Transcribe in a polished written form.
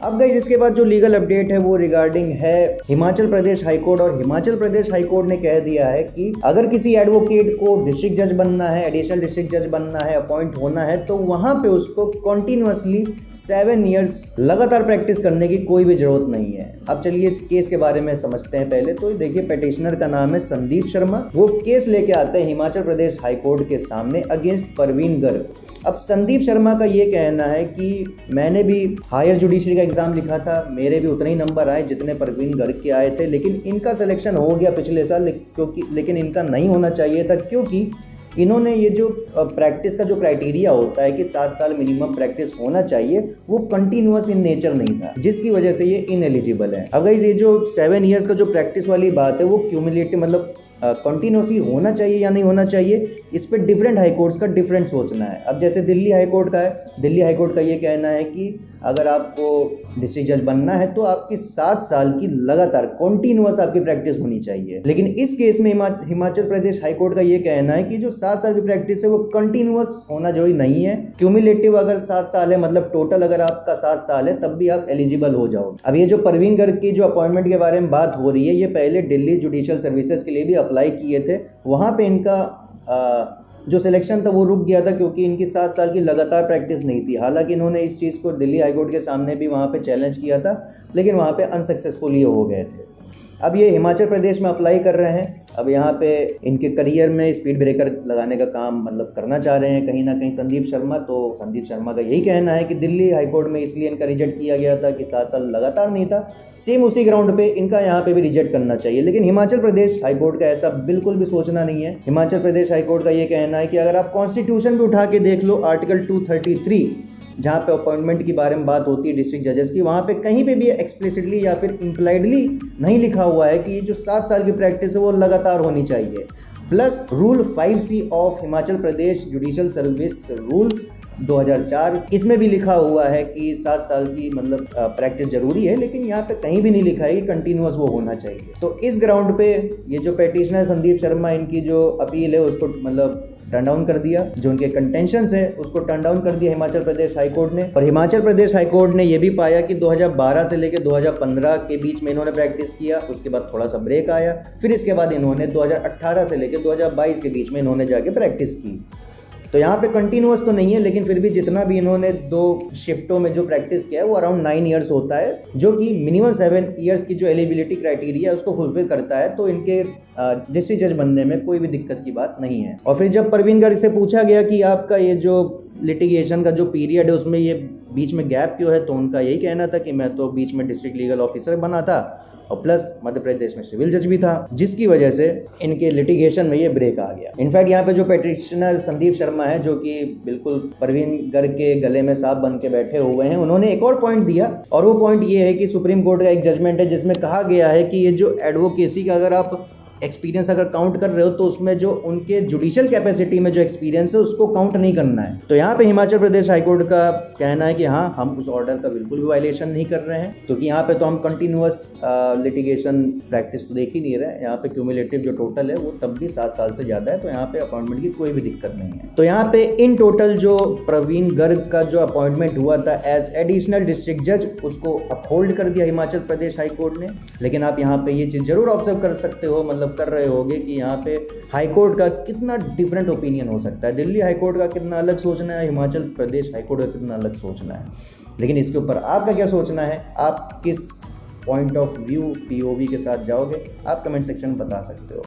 अब गाइस इसके बाद जो लीगल अपडेट है वो रिगार्डिंग है हिमाचल प्रदेश हाईकोर्ट। और हिमाचल प्रदेश हाईकोर्ट ने कह दिया है कि अगर किसी एडवोकेट को डिस्ट्रिक्ट जज बनना है, एडिशनल डिस्ट्रिक्ट जज बनना है, अपॉइंट होना है, तो वहां पे उसको कॉन्टिन्यूअसली 7 ईयर्स लगातार प्रैक्टिस करने की कोई भी जरूरत नहीं है। अब चलिए इस केस के बारे में समझते हैं। पहले तो देखिए, पेटिशनर का नाम है संदीप शर्मा। वो केस लेके आते हैं हिमाचल प्रदेश हाईकोर्ट के सामने अगेंस्ट परवीन गर्ग। अब संदीप शर्मा का ये कहना है कि मैंने भी हायर जुडिशरी का एग्जाम लिखा था, मेरे भी उतने ही नंबर आए जितने परवीन गर्ग के आए थे, लेकिन इनका सिलेक्शन हो गया पिछले साल, लेकिन इनका नहीं होना चाहिए था, क्योंकि इन्होंने ये जो प्रैक्टिस का जो क्राइटेरिया होता है कि 7 साल मिनिमम प्रैक्टिस होना चाहिए, वो कंटिन्यूअस इन नेचर नहीं था, जिसकी वजह से ये इनएलिजिबल है। अब गाइस ये जो 7 ईयर्स का जो प्रैक्टिस वाली बात है वो क्यूमुलेटिव मतलब कंटिन्यूसली होना चाहिए या नहीं होना चाहिए, इस पर डिफरेंट हाईकोर्ट्स का डिफरेंट सोचना है। अब जैसे दिल्ली हाईकोर्ट का है, दिल्ली हाईकोर्ट का ये कहना है कि अगर आपको डिस्ट्रिक्ट जज बनना है तो आपकी 7 साल की लगातार कंटिन्यूअस आपकी प्रैक्टिस होनी चाहिए। लेकिन इस केस में हिमाचल प्रदेश हाईकोर्ट का ये कहना है कि जो 7 साल की प्रैक्टिस है वो कंटिन्यूअस होना जरूरी नहीं है। क्यूमुलेटिव अगर 7 साल है, मतलब टोटल अगर आपका 7 साल है, तब भी आप एलिजिबल हो जाओगे। अब ये जो परवीन गर्ग की जो अपॉइंटमेंट के बारे में बात हो रही है, ये पहले दिल्ली जुडिशियल सर्विसेज के लिए भी अप्लाई किए थे। वहाँ पे इनका जो सिलेक्शन था वो रुक गया था, क्योंकि इनकी 7 साल की लगातार प्रैक्टिस नहीं थी। हालांकि इन्होंने इस चीज़ को दिल्ली हाईकोर्ट के सामने भी वहाँ पे चैलेंज किया था, लेकिन वहाँ पे अनसक्सेसफुल ये हो गए थे। अब ये हिमाचल प्रदेश में अप्लाई कर रहे हैं। अब यहाँ पे इनके करियर में स्पीड ब्रेकर लगाने का काम मतलब करना चाह रहे हैं कहीं ना कहीं संदीप शर्मा। तो संदीप शर्मा का यही कहना है कि दिल्ली हाईकोर्ट में इसलिए इनका रिजेक्ट किया गया था कि 7 साल लगातार नहीं था, सेम उसी ग्राउंड पे इनका यहाँ पे भी रिजेक्ट करना चाहिए। लेकिन हिमाचल प्रदेश हाईकोर्ट का ऐसा बिल्कुल भी सोचना नहीं है। हिमाचल प्रदेश हाईकोर्ट का ये कहना है कि अगर आप कॉन्स्टिट्यूशन भी उठा के देख लो, आर्टिकल 233 जहाँ पे अपॉइंटमेंट के बारे में बात होती है डिस्ट्रिक्ट जजेस की, वहाँ पे कहीं पे भी एक्सप्लिसिटली या फिर इम्प्लाइडली नहीं लिखा हुआ है कि ये जो 7 साल की प्रैक्टिस है वो लगातार होनी चाहिए। Plus rule 5C of Himachal Pradesh judicial service rules 2004, इसमें भी लिखा हुआ है कि 7 साल की मतलब प्रैक्टिस जरूरी है, लेकिन यहाँ पे कहीं भी नहीं लिखा है कि कंटिन्यूअस वो होना चाहिए। तो इस ग्राउंड पे ये जो पेटिशनर संदीप शर्मा, इनकी जो अपील है उसको मतलब टर्न डाउन कर दिया। जो उनके कंटेंशंस है उसको टर्न डाउन कर दिया हिमाचल प्रदेश हाईकोर्ट ने। और हिमाचल प्रदेश हाईकोर्ट ने यह भी पाया कि 2012 से लेकर 2015 के बीच में इन्होंने प्रैक्टिस किया, उसके बाद थोड़ा सा ब्रेक आया, फिर इसके बाद इन्होंने 2018 से लेकर 2022 के बीच में इन्होंने जाके प्रैक्टिस की। तो यहाँ पे कंटिन्यूअस तो नहीं है, लेकिन फिर भी जितना भी इन्होंने 2 शिफ्टों में जो प्रैक्टिस किया है वो अराउंड 9 ईयर्स होता है, जो कि मिनिमम 7 ईयर्स की जो एलिजिबिलिटी क्राइटेरिया है उसको फुलफिल करता है। तो इनके डिस्ट्रिक्ट जज बनने में कोई भी दिक्कत की बात नहीं है। और फिर जब परवीन गर्ग से पूछा गया कि आपका ये जो लिटिगेशन का जो पीरियड है उसमें ये बीच में गैप क्यों है, तो उनका यही कहना था कि मैं तो बीच में डिस्ट्रिक्ट लीगल ऑफिसर बना था और प्लस मध्य प्रदेश में सिविल जज भी था, जिसकी वजह से इनके लिटिगेशन में ये ब्रेक आ गया। इनफैक्ट यहाँ पे जो पेटिशनर संदीप शर्मा है, जो कि बिल्कुल परवीन गर्ग के गले में सांप बन के बैठे हुए हैं, उन्होंने एक और पॉइंट दिया, और वो पॉइंट ये है कि सुप्रीम कोर्ट का एक जजमेंट है जिसमें कहा गया है कि ये जो एडवोकेसी का अगर आप एक्सपीरियंस अगर काउंट कर रहे हो तो उसमें जो उनके जुडिशियल कैपेसिटी में जो एक्सपीरियंस है उसको काउंट नहीं करना है। तो यहाँ पे हिमाचल प्रदेश हाईकोर्ट का कहना है कि हाँ, हम उस ऑर्डर का बिल्कुल भी वायलेशन नहीं कर रहे हैं, क्योंकि यहाँ पे तो हम कंटिन्यूअस लिटिगेशन प्रैक्टिस तो देख ही नहीं रहे। यहाँ पे क्यूमुलेटिव जो टोटल है वो तब भी 7 साल से ज़्यादा है, तो यहाँ पे अपॉइंटमेंट की कोई भी दिक्कत नहीं है। तो यहाँ पे इन टोटल जो परवीन गर्ग का जो अपॉइंटमेंट हुआ था एज एडिशनल डिस्ट्रिक्ट जज, उसको अपहोल्ड कर दिया हिमाचल प्रदेश हाईकोर्ट ने। लेकिन आप यहाँ पे ये चीज़ जरूर ऑब्जर्व कर सकते हो, मतलब कर रहे होगे कि यहाँ पे हाईकोर्ट का कितना डिफरेंट ओपिनियन हो सकता है। दिल्ली हाईकोर्ट का कितना अलग सोचना है, हिमाचल प्रदेश हाईकोर्ट का कितना अलग सोचना है। लेकिन इसके ऊपर आपका क्या सोचना है, आप किस पॉइंट ऑफ व्यू POV के साथ जाओगे, आप कमेंट सेक्शन में बता सकते हो।